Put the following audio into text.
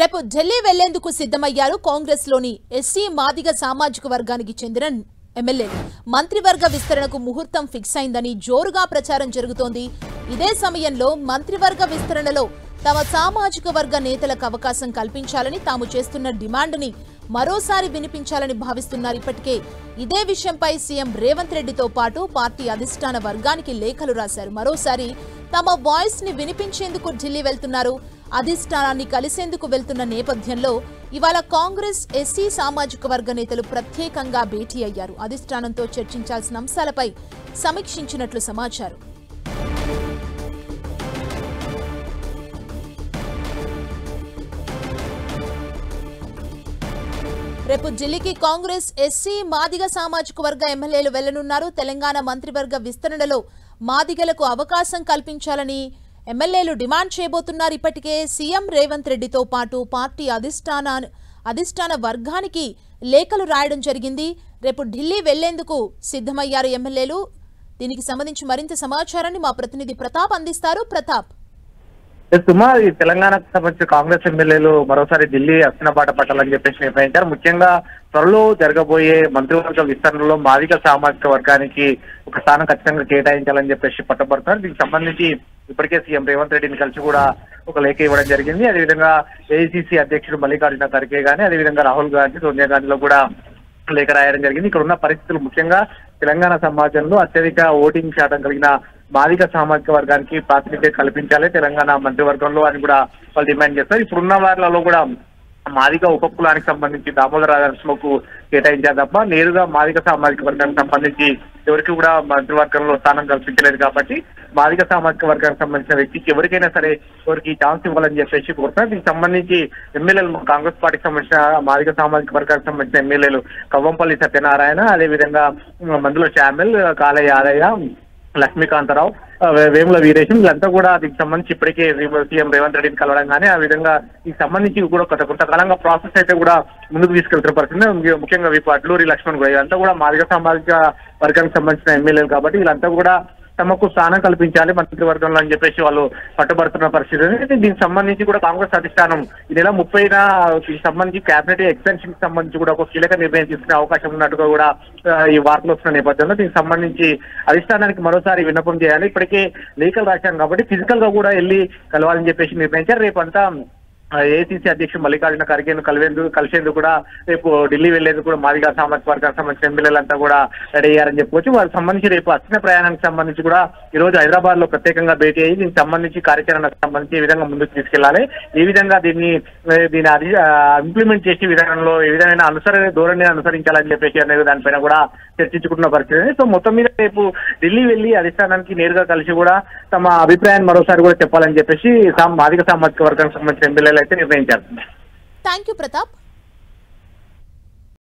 రేపు ఢిల్లీ వెళ్లేందుకు సిద్ధమయ్యారు కాంగ్రెస్ లోని ఎస్సీ మాదిగ సామాజిక వర్గానికి చెందిన ఎమ్మెల్యేలు. మంత్రివర్గ విస్తరణకు ముహూర్తం ఫిక్స్ అయిందని జోరుగా ప్రచారం జరుగుతోంది. ఇదే సమయంలో మంత్రివర్గ విస్తరణలో తమ సామాజిక వర్గ నేతలకు అవకాశం కల్పించాలని తాము చేస్తున్న డిమాండ్ని మరోసారి వినిపించాలని భావిస్తున్నారు. ఇప్పటికే ఇదే విషయంపై సీఎం రేవంత్ రెడ్డితో పాటు పార్టీ అధిష్టాన వర్గానికి లేఖలు రాశారు. మరోసారి తమ వాయిస్ ని వినిపించేందుకు ఢిల్లీ వెళ్తున్నారు. అధిష్టానాన్ని కలిసేందుకు వెళ్తున్న నేపథ్యంలో ఇవాళ కాంగ్రెస్ ఎస్సీ సామాజిక వర్గ నేతలు ప్రత్యేకంగా భేటీ అయ్యారు. అధిష్టానంతో చర్చించాల్సిన అంశాలపై సమీక్షించినట్లు సమాచారం. రేపు ఢిల్లీకి కాంగ్రెస్ ఎస్సీ మాదిగ సామాజిక వర్గ ఎమ్మెల్యేలు వెళ్లనున్నారు. తెలంగాణ మంత్రివర్గ విస్తరణలో మాదిగలకు అవకాశం కల్పించాలని ఎమ్మెల్యేలు డిమాండ్ చేయబోతున్నారు. ఇప్పటికే సీఎం రేవంత్ రెడ్డితో పాటు పార్టీ అధిష్టాన వర్గానికి లేఖలు రాయడం జరిగింది. రేపు ఢిల్లీ వెళ్లేందుకు సిద్ధమయ్యారు ఎమ్మెల్యేలు. దీనికి సంబంధించి మరింత సమాచారాన్ని మా ప్రతినిధి ప్రతాప్ అందిస్తారు. ప్రతాప్, ఈ తెలంగాణకు సంబంధించిన కాంగ్రెస్ ఎమ్మెల్యేలు మరోసారి ఢిల్లీ అస్థిన బాట పట్టాలని చెప్పేసి నిర్ణయించారు. ముఖ్యంగా త్వరలో జరగబోయే మంత్రివర్గ విస్తరణలో మాదిగ సామాజిక వర్గానికి ఒక స్థానం ఖచ్చితంగా కేటాయించాలని చెప్పేసి పట్టుబడుతున్నారు. దీనికి సంబంధించి ఇప్పటికే సీఎం రేవంత్ రెడ్డిని కలిసి కూడా ఒక లేఖ ఇవ్వడం జరిగింది. అదేవిధంగా ఏఐసీసీ అధ్యక్షుడు మల్లికార్జున ఖర్గే గానీ, అదేవిధంగా రాహుల్ గాంధీ, సోనియా గాంధీలో కూడా లేఖ రాయడం జరిగింది. ఇక్కడ ఉన్న పరిస్థితులు ముఖ్యంగా తెలంగాణ సమాజంలో అత్యధిక ఓటింగ్ శాతం కలిగిన మాదిగ సామాజిక వర్గానికి ప్రాతినిధ్యం కల్పించాలి తెలంగాణ మంత్రివర్గంలో అని కూడా వాళ్ళు డిమాండ్ చేస్తారు. ఇప్పుడున్న వారిలో కూడా మాదిగ ఉపకులానికి సంబంధించి దామోదర రాజనరసింహకు కేటాయించారు తప్ప నేరుగా మాదిగ సామాజిక వర్గానికి సంబంధించి ఎవరికి కూడా మంత్రివర్గంలో స్థానం కల్పించలేదు. కాబట్టి మాదిగ సామాజిక వర్గానికి సంబంధించిన వ్యక్తికి ఎవరికైనా సరే ఎవరికి ఛాన్స్ ఇవ్వాలని చెప్పేసి కోరుతున్నారు. దీనికి సంబంధించి ఎమ్మెల్యేలు కాంగ్రెస్ పార్టీకి సంబంధించిన మాదిగ సామాజిక వర్గానికి సంబంధించిన ఎమ్మెల్యేలు కవ్వంపల్లి సత్యనారాయణ, అదేవిధంగా మందుల శ్యామిల్, కాళ యాదయ్య, లక్ష్మీకాంతరావు, వేముల వీరేశం వీళ్ళంతా కూడా దీనికి సంబంధించి ఇప్పటికే సీఎం రేవంత్ రెడ్డిని కలవడం కానీ ఆ విధంగా దీనికి సంబంధించి కూడా కొంతకాలంగా ప్రాసెస్ అయితే కూడా ముందుకు తీసుకెళ్తున్న పరిస్థితి. ముఖ్యంగా అడ్లూరి లక్ష్మణ్ కూడా ఇదంతా కూడా మాదిగ సామాజిక వర్గానికి సంబంధించిన ఎమ్మెల్యేలు కాబట్టి వీళ్ళంతా కూడా తమకు స్థానం కల్పించాలి మంత్రివర్గంలో అని చెప్పేసి వాళ్ళు పట్టుబడుతున్న పరిస్థితి. దీనికి సంబంధించి కూడా కాంగ్రెస్ అధిష్టానం ఈ నెల 30న దీనికి సంబంధించి కేబినెట్ ఎక్స్టెన్షన్ కి సంబంధించి కూడా ఒక కీలక నిర్ణయం తీసుకునే అవకాశం ఉన్నట్టుగా కూడా ఈ వార్తలు వస్తున్న నేపథ్యంలో దీనికి సంబంధించి అధిష్టానానికి మరోసారి విన్నపం చేయాలి. ఇప్పటికే లేఖలు రాశాం కాబట్టి ఫిజికల్ గా కూడా వెళ్ళి కలవాలని చెప్పేసి నిర్ణయించారు. రేపంతా ఏఐసీసీ అధ్యక్షుడు మల్లికార్జున ఖర్గేను కలిసేందుకు కూడా రేపు ఢిల్లీ వెళ్లేందుకు కూడా మాదిగ సామాజిక వర్గానికి సంబంధించిన ఎమ్మెల్యేలంతా కూడా రెడీ అయ్యారని చెప్పవచ్చు. వాళ్ళకి సంబంధించి రేపు అస్థిన ప్రయాణానికి సంబంధించి కూడా ఈ రోజు హైదరాబాద్ లో ప్రత్యేకంగా భేటీ అయ్యి దీనికి సంబంధించి కార్యాచరణకు సంబంధించి ఏ విధంగా ముందుకు తీసుకెళ్లాలి, ఏ విధంగా దీన్ని ఇంప్లిమెంట్ చేసే విధానంలో ఏ విధమైన ధోరణిని అనుసరించాలని చెప్పేసి అనేది దానిపైన కూడా చర్చించుకుంటున్న పరిస్థితి. సో మొత్తం మీద రేపు ఢిల్లీ వెళ్లి అధిష్టానానికి నేరుగా కలిసి కూడా తమ అభిప్రాయాన్ని మరోసారి కూడా చెప్పాలని చెప్పేసి మాదిగ సామాజిక వర్గానికి సంబంధించిన ఎమ్మెల్యేలు అయితే నిర్ణయించారు. Thank you Pratap.